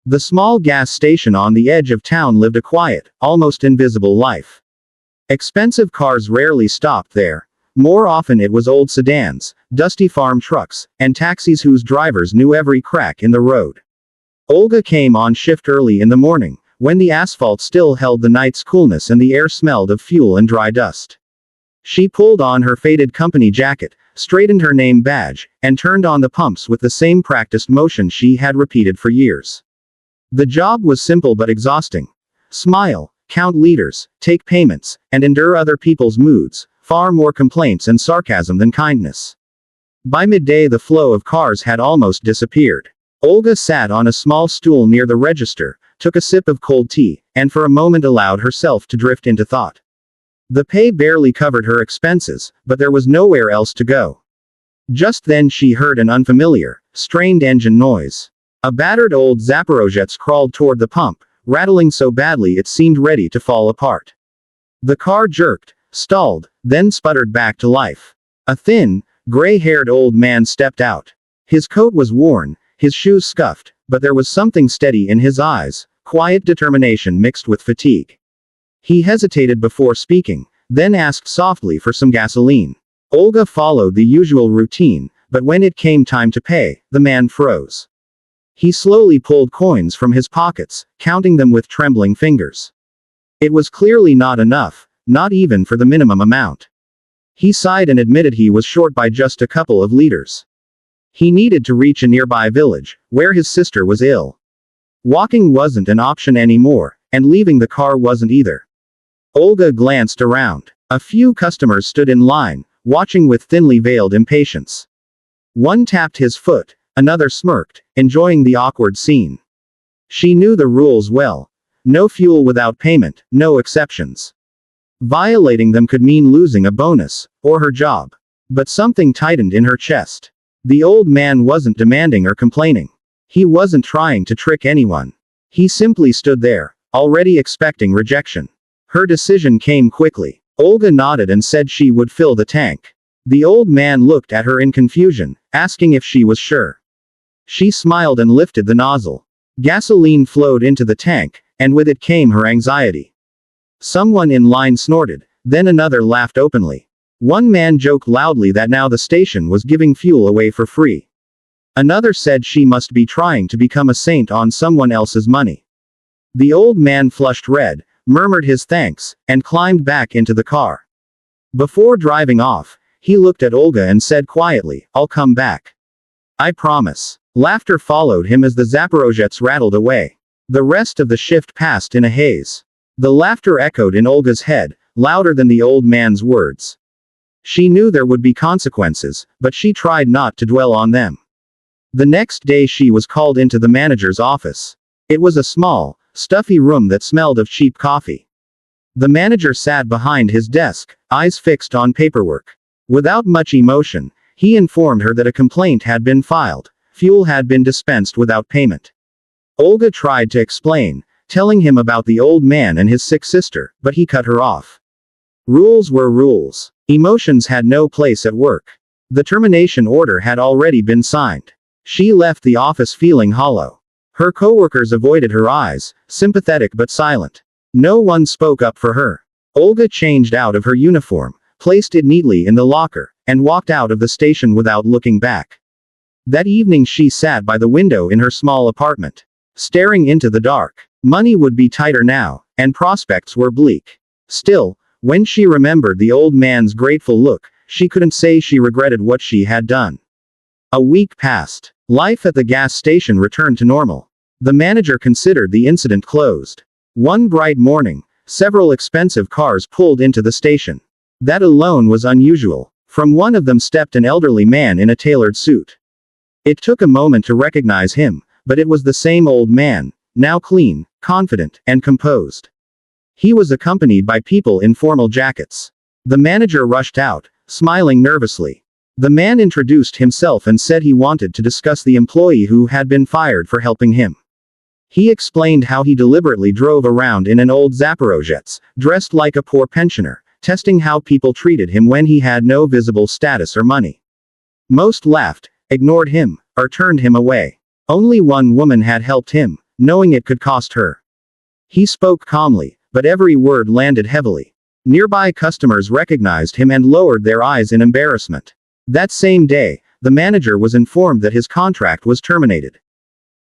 The small gas station on the edge of town lived a quiet, almost invisible life. Expensive cars rarely stopped there. More often it was old sedans, dusty farm trucks, and taxis whose drivers knew every crack in the road. Olga came on shift early in the morning, when the asphalt still held the night's coolness and the air smelled of fuel and dry dust. She pulled on her faded company jacket, straightened her name badge, and turned on the pumps with the same practiced motion she had repeated for years. The job was simple but exhausting. Smile, count liters, take payments, and endure other people's moods, far more complaints and sarcasm than kindness. By midday the flow of cars had almost disappeared. Olga sat on a small stool near the register, took a sip of cold tea, and for a moment allowed herself to drift into thought. The pay barely covered her expenses, but there was nowhere else to go. Just then she heard an unfamiliar, strained engine noise. A battered old Zaporizhets crawled toward the pump, rattling so badly it seemed ready to fall apart. The car jerked, stalled, then sputtered back to life. A thin, gray-haired old man stepped out. His coat was worn, his shoes scuffed, but there was something steady in his eyes, quiet determination mixed with fatigue. He hesitated before speaking, then asked softly for some gasoline. Olga followed the usual routine, but when it came time to pay, the man froze. He slowly pulled coins from his pockets, counting them with trembling fingers. It was clearly not enough, not even for the minimum amount. He sighed and admitted he was short by just a couple of liters. He needed to reach a nearby village, where his sister was ill. Walking wasn't an option anymore, and leaving the car wasn't either. Olga glanced around. A few customers stood in line, watching with thinly veiled impatience. One tapped his foot, another smirked, enjoying the awkward scene. She knew the rules well. No fuel without payment, no exceptions. Violating them could mean losing a bonus, or her job. But something tightened in her chest. The old man wasn't demanding or complaining. He wasn't trying to trick anyone. He simply stood there, already expecting rejection. Her decision came quickly. Olga nodded and said she would fill the tank. The old man looked at her in confusion, asking if she was sure. She smiled and lifted the nozzle. Gasoline flowed into the tank, and with it came her anxiety. Someone in line snorted, then another laughed openly. One man joked loudly that now the station was giving fuel away for free. Another said she must be trying to become a saint on someone else's money. The old man flushed red, murmured his thanks, and climbed back into the car. Before driving off, he looked at Olga and said quietly, "I'll come back. I promise." Laughter followed him as the Zaporizhets rattled away. The rest of the shift passed in a haze. The laughter echoed in Olga's head, louder than the old man's words. She knew there would be consequences, but she tried not to dwell on them. The next day she was called into the manager's office. It was a small, stuffy room that smelled of cheap coffee. The manager sat behind his desk, eyes fixed on paperwork. Without much emotion, he informed her that a complaint had been filed. Fuel had been dispensed without payment. Olga tried to explain, telling him about the old man and his sick sister, but he cut her off. Rules were rules. Emotions had no place at work. The termination order had already been signed. She left the office feeling hollow. Her coworkers avoided her eyes, sympathetic but silent. No one spoke up for her. Olga changed out of her uniform, placed it neatly in the locker, and walked out of the station without looking back. That evening she sat by the window in her small apartment, staring into the dark. Money would be tighter now, and prospects were bleak. Still, when she remembered the old man's grateful look, she couldn't say she regretted what she had done. A week passed. Life at the gas station returned to normal. The manager considered the incident closed. One bright morning, several expensive cars pulled into the station. That alone was unusual. From one of them stepped an elderly man in a tailored suit. It took a moment to recognize him, but it was the same old man, now clean, confident, and composed. He was accompanied by people in formal jackets. The manager rushed out, smiling nervously. The man introduced himself and said he wanted to discuss the employee who had been fired for helping him. He explained how he deliberately drove around in an old Zaporizhets, dressed like a poor pensioner, testing how people treated him when he had no visible status or money. Most laughed, ignored him, or turned him away. Only one woman had helped him, knowing it could cost her. He spoke calmly, but every word landed heavily. Nearby customers recognized him and lowered their eyes in embarrassment. That same day, the manager was informed that his contract was terminated.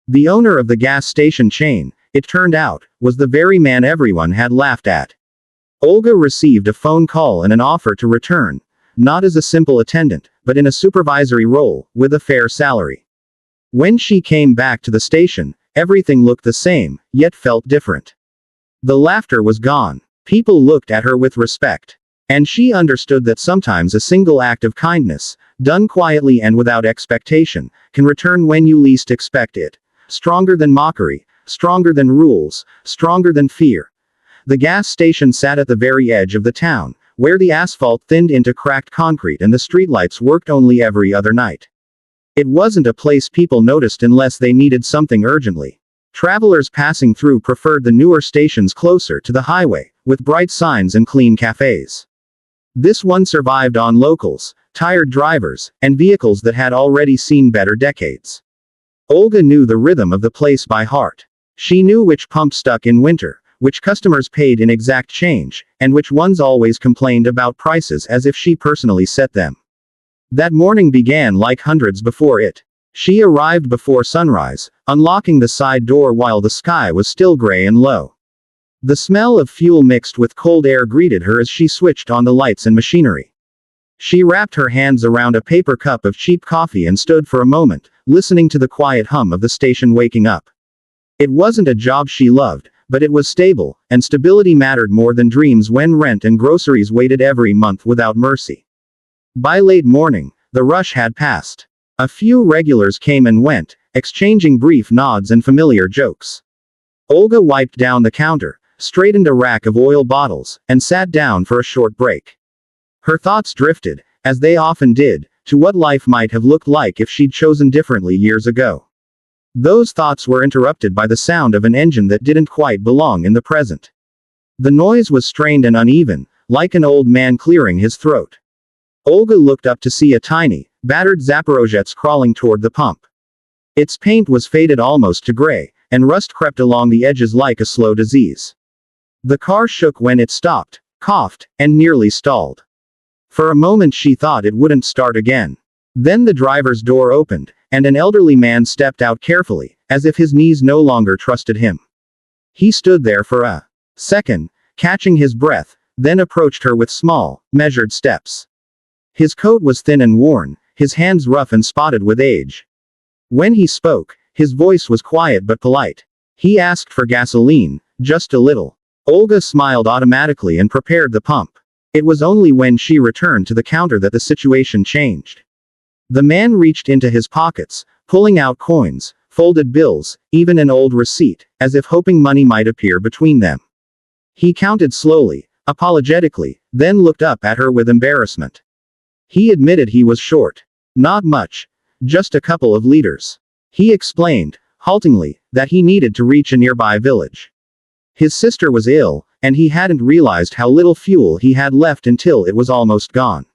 The owner of the gas station chain, it turned out, was the very man everyone had laughed at. Olga received a phone call and an offer to return, not as a simple attendant, but in a supervisory role, with a fair salary. When she came back to the station, everything looked the same, yet felt different. The laughter was gone. People looked at her with respect. And she understood that sometimes a single act of kindness, done quietly and without expectation, can return when you least expect it. Stronger than mockery, stronger than rules, stronger than fear. The gas station sat at the very edge of the town, where the asphalt thinned into cracked concrete and the streetlights worked only every other night. It wasn't a place people noticed unless they needed something urgently. Travelers passing through preferred the newer stations closer to the highway, with bright signs and clean cafes. This one survived on locals, tired drivers, and vehicles that had already seen better decades. Olga knew the rhythm of the place by heart. She knew which pump stuck in winter, which customers paid in exact change, and which ones always complained about prices as if she personally set them. That morning began like hundreds before it. She arrived before sunrise, unlocking the side door while the sky was still gray and low. The smell of fuel mixed with cold air greeted her as she switched on the lights and machinery. She wrapped her hands around a paper cup of cheap coffee and stood for a moment, listening to the quiet hum of the station waking up. It wasn't a job she loved, but it was stable, and stability mattered more than dreams when rent and groceries waited every month without mercy. By late morning, the rush had passed. A few regulars came and went, exchanging brief nods and familiar jokes. Olga wiped down the counter, straightened a rack of oil bottles, and sat down for a short break. Her thoughts drifted, as they often did, to what life might have looked like if she'd chosen differently years ago. Those thoughts were interrupted by the sound of an engine that didn't quite belong in the present. The noise was strained and uneven, like an old man clearing his throat. Olga looked up to see a tiny, battered Zaporizhets crawling toward the pump. Its paint was faded almost to gray, and rust crept along the edges like a slow disease. The car shook when it stopped, coughed, and nearly stalled. For a moment she thought it wouldn't start again. Then the driver's door opened, and an elderly man stepped out carefully, as if his knees no longer trusted him. He stood there for a second, catching his breath, then approached her with small, measured steps. His coat was thin and worn, his hands rough and spotted with age. When he spoke, his voice was quiet but polite. He asked for gasoline, just a little. Olga smiled automatically and prepared the pump. It was only when she returned to the counter that the situation changed. The man reached into his pockets, pulling out coins, folded bills, even an old receipt, as if hoping money might appear between them. He counted slowly, apologetically, then looked up at her with embarrassment. He admitted he was short. Not much. Just a couple of liters. He explained, haltingly, that he needed to reach a nearby village. His sister was ill, and he hadn't realized how little fuel he had left until it was almost gone.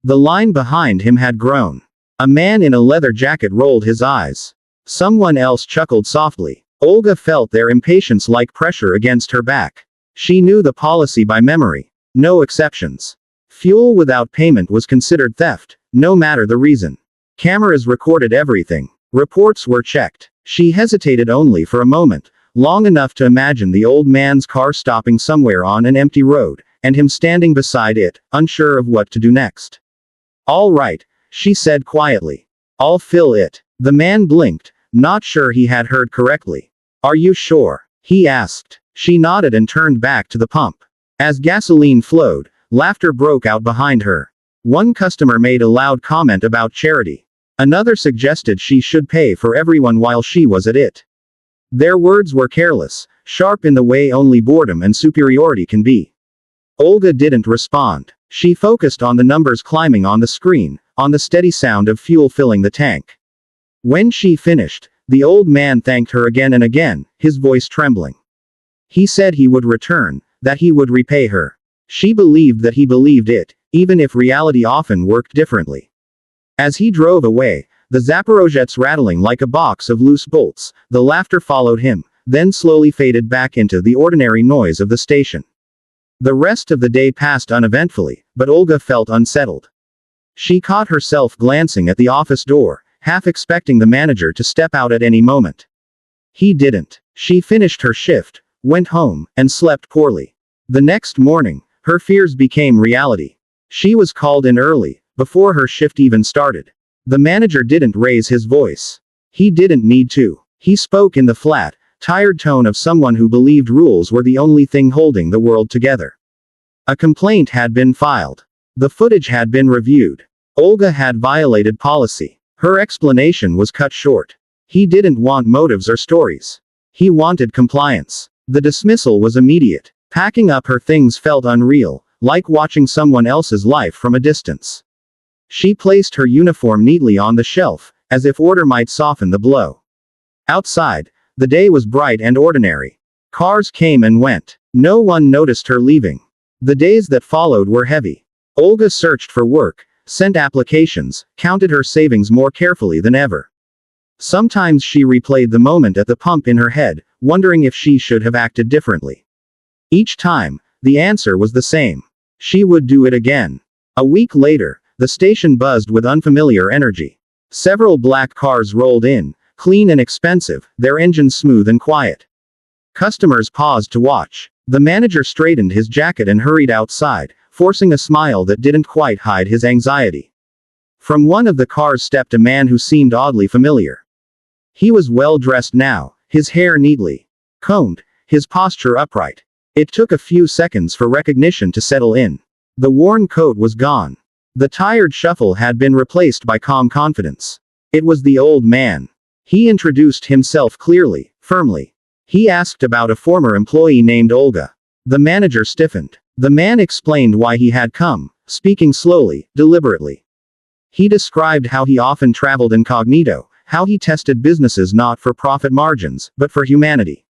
The line behind him had grown. A man in a leather jacket rolled his eyes. Someone else chuckled softly. Olga felt their impatience like pressure against her back. She knew the policy by memory. No exceptions. Fuel without payment was considered theft, no matter the reason. Cameras recorded everything. Reports were checked. She hesitated only for a moment, long enough to imagine the old man's car stopping somewhere on an empty road, and him standing beside it, unsure of what to do next. "All right," she said quietly. "I'll fill it." The man blinked, not sure he had heard correctly. "Are you sure?" he asked. She nodded and turned back to the pump. As gasoline flowed, laughter broke out behind her. One customer made a loud comment about charity. Another suggested she should pay for everyone while she was at it. Their words were careless, sharp in the way only boredom and superiority can be. Olga didn't respond. She focused on the numbers climbing on the screen, on the steady sound of fuel filling the tank. When she finished, the old man thanked her again and again, his voice trembling. He said he would return, that he would repay her. She believed that he believed it, even if reality often worked differently. As he drove away, the Zaporozhets rattling like a box of loose bolts, the laughter followed him, then slowly faded back into the ordinary noise of the station. The rest of the day passed uneventfully, but Olga felt unsettled. She caught herself glancing at the office door, half expecting the manager to step out at any moment. He didn't. She finished her shift, went home, and slept poorly. The next morning, her fears became reality. She was called in early, before her shift even started. The manager didn't raise his voice. He didn't need to. He spoke in the flat, tired tone of someone who believed rules were the only thing holding the world together. A complaint had been filed. The footage had been reviewed. Olga had violated policy. Her explanation was cut short. He didn't want motives or stories. He wanted compliance. The dismissal was immediate. Packing up her things felt unreal, like watching someone else's life from a distance. She placed her uniform neatly on the shelf, as if order might soften the blow. Outside, the day was bright and ordinary. Cars came and went. No one noticed her leaving. The days that followed were heavy. Olga searched for work, sent applications, counted her savings more carefully than ever. Sometimes she replayed the moment at the pump in her head, wondering if she should have acted differently. Each time, the answer was the same. She would do it again. A week later, the station buzzed with unfamiliar energy. Several black cars rolled in, clean and expensive, their engines smooth and quiet. Customers paused to watch. The manager straightened his jacket and hurried outside, forcing a smile that didn't quite hide his anxiety. From one of the cars stepped a man who seemed oddly familiar. He was well dressed now, his hair neatly combed, his posture upright. It took a few seconds for recognition to settle in. The worn coat was gone. The tired shuffle had been replaced by calm confidence. It was the old man. He introduced himself clearly, firmly. He asked about a former employee named Olga. The manager stiffened. The man explained why he had come, speaking slowly, deliberately. He described how he often traveled incognito, how he tested businesses not for profit margins, but for humanity.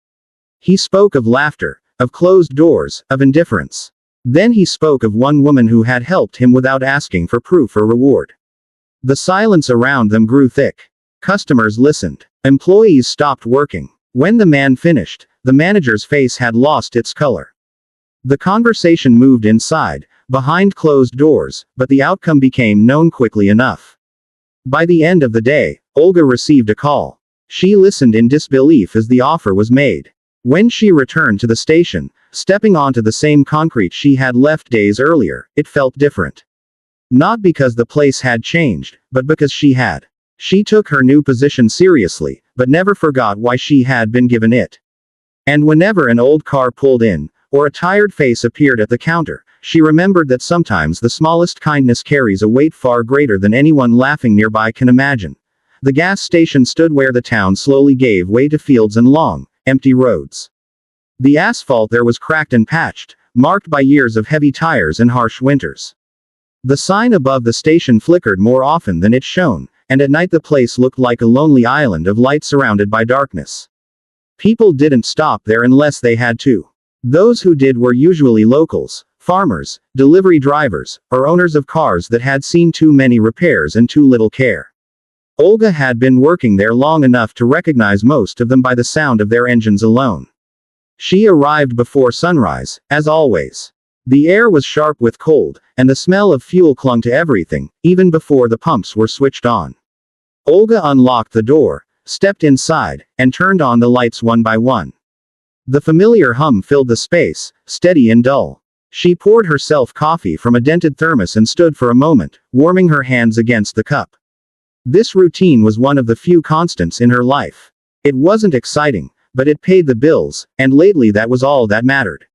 He spoke of laughter, of closed doors, of indifference. Then he spoke of one woman who had helped him without asking for proof or reward. The silence around them grew thick. Customers listened. Employees stopped working. When the man finished, the manager's face had lost its color. The conversation moved inside, behind closed doors, but the outcome became known quickly enough. By the end of the day, Olga received a call. She listened in disbelief as the offer was made. When she returned to the station, stepping onto the same concrete she had left days earlier, it felt different. Not because the place had changed, but because she had. She took her new position seriously, but never forgot why she had been given it. And whenever an old car pulled in, or a tired face appeared at the counter, she remembered that sometimes the smallest kindness carries a weight far greater than anyone laughing nearby can imagine. The gas station stood where the town slowly gave way to fields and long, empty roads. The asphalt there was cracked and patched, marked by years of heavy tires and harsh winters. The sign above the station flickered more often than it shone, and at night the place looked like a lonely island of light surrounded by darkness. People didn't stop there unless they had to. Those who did were usually locals, farmers, delivery drivers, or owners of cars that had seen too many repairs and too little care. Olga had been working there long enough to recognize most of them by the sound of their engines alone. She arrived before sunrise, as always. The air was sharp with cold, and the smell of fuel clung to everything, even before the pumps were switched on. Olga unlocked the door, stepped inside, and turned on the lights one by one. The familiar hum filled the space, steady and dull. She poured herself coffee from a dented thermos and stood for a moment, warming her hands against the cup. This routine was one of the few constants in her life. It wasn't exciting, but it paid the bills, and lately that was all that mattered.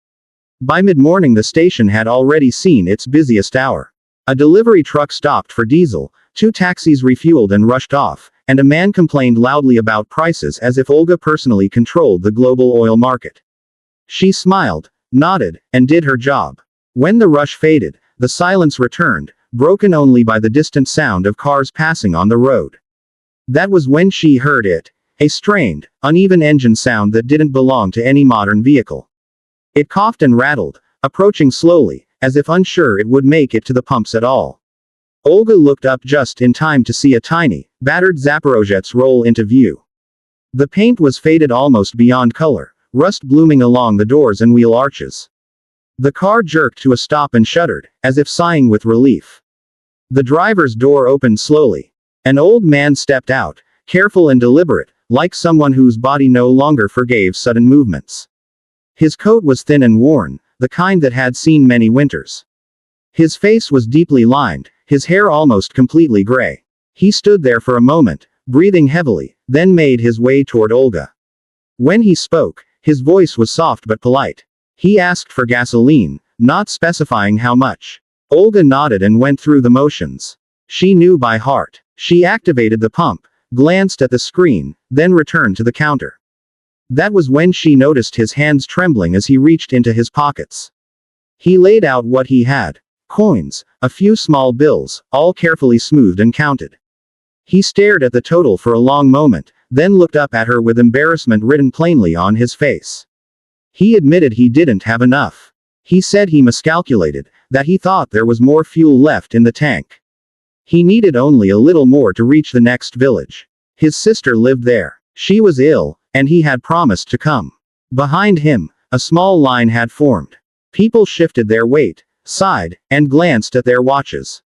By mid-morning the station had already seen its busiest hour. A delivery truck stopped for diesel, 2 taxis refueled and rushed off, and a man complained loudly about prices as if Olga personally controlled the global oil market. She smiled, nodded, and did her job. When the rush faded, the silence returned, broken only by the distant sound of cars passing on the road. That was when she heard it, a strained, uneven engine sound that didn't belong to any modern vehicle. It coughed and rattled, approaching slowly, as if unsure it would make it to the pumps at all. Olga looked up just in time to see a tiny, battered Zaporizhets roll into view. The paint was faded almost beyond color, rust blooming along the doors and wheel arches. The car jerked to a stop and shuddered, as if sighing with relief. The driver's door opened slowly. An old man stepped out, careful and deliberate, like someone whose body no longer forgave sudden movements. His coat was thin and worn, the kind that had seen many winters. His face was deeply lined, his hair almost completely gray. He stood there for a moment, breathing heavily, then made his way toward Olga. When he spoke, his voice was soft but polite. He asked for gasoline, not specifying how much. Olga nodded and went through the motions. She knew by heart. She activated the pump, glanced at the screen, then returned to the counter. That was when she noticed his hands trembling as he reached into his pockets. He laid out what he had. Coins, a few small bills, all carefully smoothed and counted. He stared at the total for a long moment, then looked up at her with embarrassment written plainly on his face. He admitted he didn't have enough. He said he miscalculated, that he thought there was more fuel left in the tank. He needed only a little more to reach the next village. His sister lived there. She was ill, and he had promised to come. Behind him, a small line had formed. People shifted their weight, sighed, and glanced at their watches.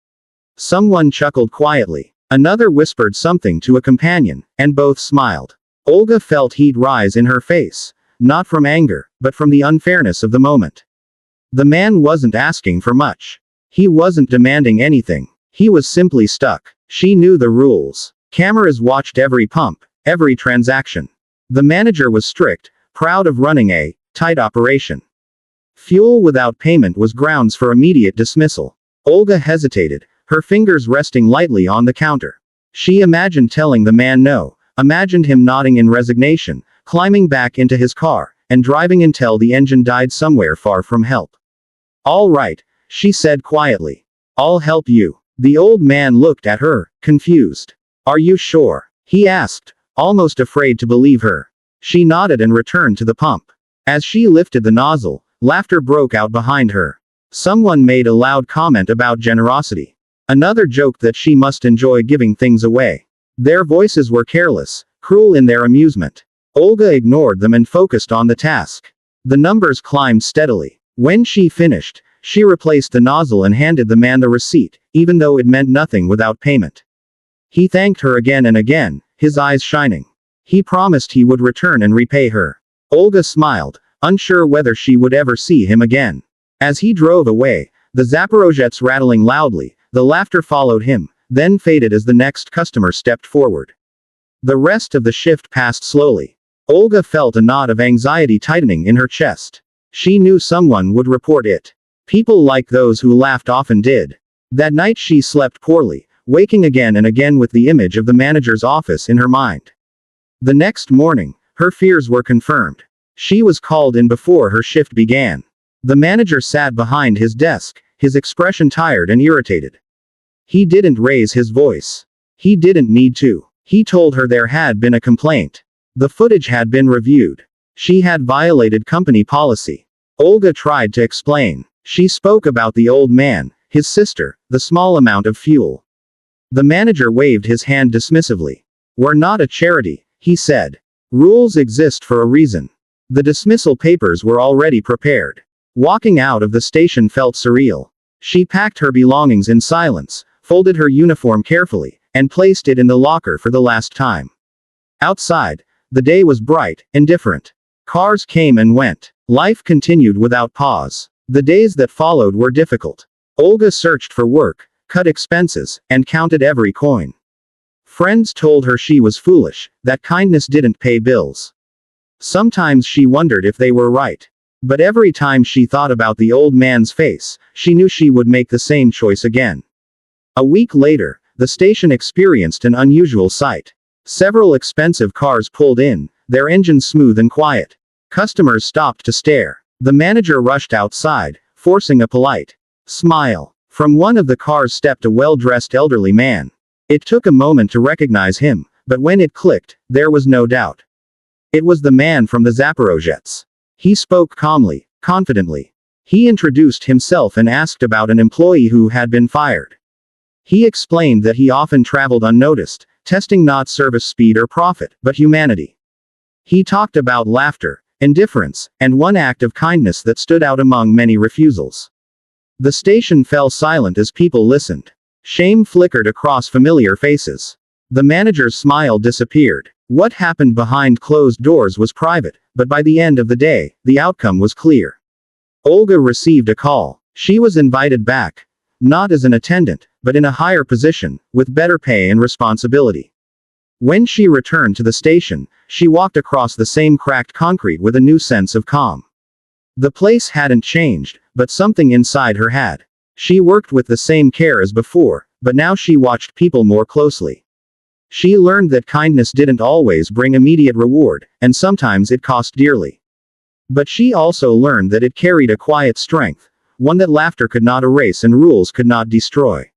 Someone chuckled quietly. Another whispered something to a companion, and both smiled. Olga felt heat rise in her face, not from anger, but from the unfairness of the moment. The man wasn't asking for much. He wasn't demanding anything. He was simply stuck. She knew the rules. Cameras watched every pump, every transaction. The manager was strict, proud of running a tight operation. Fuel without payment was grounds for immediate dismissal. Olga hesitated, her fingers resting lightly on the counter. She imagined telling the man no, imagined him nodding in resignation, climbing back into his car, and driving until the engine died somewhere far from help. "All right," she said quietly. "I'll help you." The old man looked at her, confused. "Are you sure?" he asked, almost afraid to believe her. She nodded and returned to the pump. As she lifted the nozzle, laughter broke out behind her. Someone made a loud comment about generosity. Another joked that she must enjoy giving things away. Their voices were careless, cruel in their amusement. Olga ignored them and focused on the task. The numbers climbed steadily. When she finished, she replaced the nozzle and handed the man the receipt, even though it meant nothing without payment. He thanked her again and again, his eyes shining. He promised he would return and repay her. Olga smiled, unsure whether she would ever see him again. As he drove away, the Zaporozhets rattling loudly, the laughter followed him, then faded as the next customer stepped forward. The rest of the shift passed slowly. Olga felt a knot of anxiety tightening in her chest. She knew someone would report it. People like those who laughed often did. That night she slept poorly, waking again and again with the image of the manager's office in her mind. The next morning, her fears were confirmed. She was called in before her shift began. The manager sat behind his desk, his expression tired and irritated. He didn't raise his voice. He didn't need to. He told her there had been a complaint. The footage had been reviewed. She had violated company policy. Olga tried to explain. She spoke about the old man, his sister, the small amount of fuel. The manager waved his hand dismissively. "We're not a charity," he said. "Rules exist for a reason." The dismissal papers were already prepared. Walking out of the station felt surreal. She packed her belongings in silence, folded her uniform carefully, and placed it in the locker for the last time. Outside, the day was bright, indifferent. Cars came and went. Life continued without pause. The days that followed were difficult. Olga searched for work, cut expenses, and counted every coin. Friends told her she was foolish, that kindness didn't pay bills. Sometimes she wondered if they were right. But every time she thought about the old man's face, she knew she would make the same choice again. A week later, the station experienced an unusual sight. Several expensive cars pulled in, their engines smooth and quiet. Customers stopped to stare. The manager rushed outside, forcing a polite smile. From one of the cars stepped a well-dressed elderly man. It took a moment to recognize him, but when it clicked, there was no doubt. It was the man from the Zaporozhets. He spoke calmly, confidently. He introduced himself and asked about an employee who had been fired. He explained that he often traveled unnoticed, testing not service speed or profit, but humanity. He talked about laughter, indifference, and one act of kindness that stood out among many refusals. The station fell silent as people listened. Shame flickered across familiar faces. The manager's smile disappeared. What happened behind closed doors was private, but by the end of the day, the outcome was clear. Olga received a call. She was invited back. Not as an attendant, but in a higher position, with better pay and responsibility. When she returned to the station, she walked across the same cracked concrete with a new sense of calm. The place hadn't changed, but something inside her had. She worked with the same care as before, but now she watched people more closely. She learned that kindness didn't always bring immediate reward, and sometimes it cost dearly. But she also learned that it carried a quiet strength, one that laughter could not erase and rules could not destroy.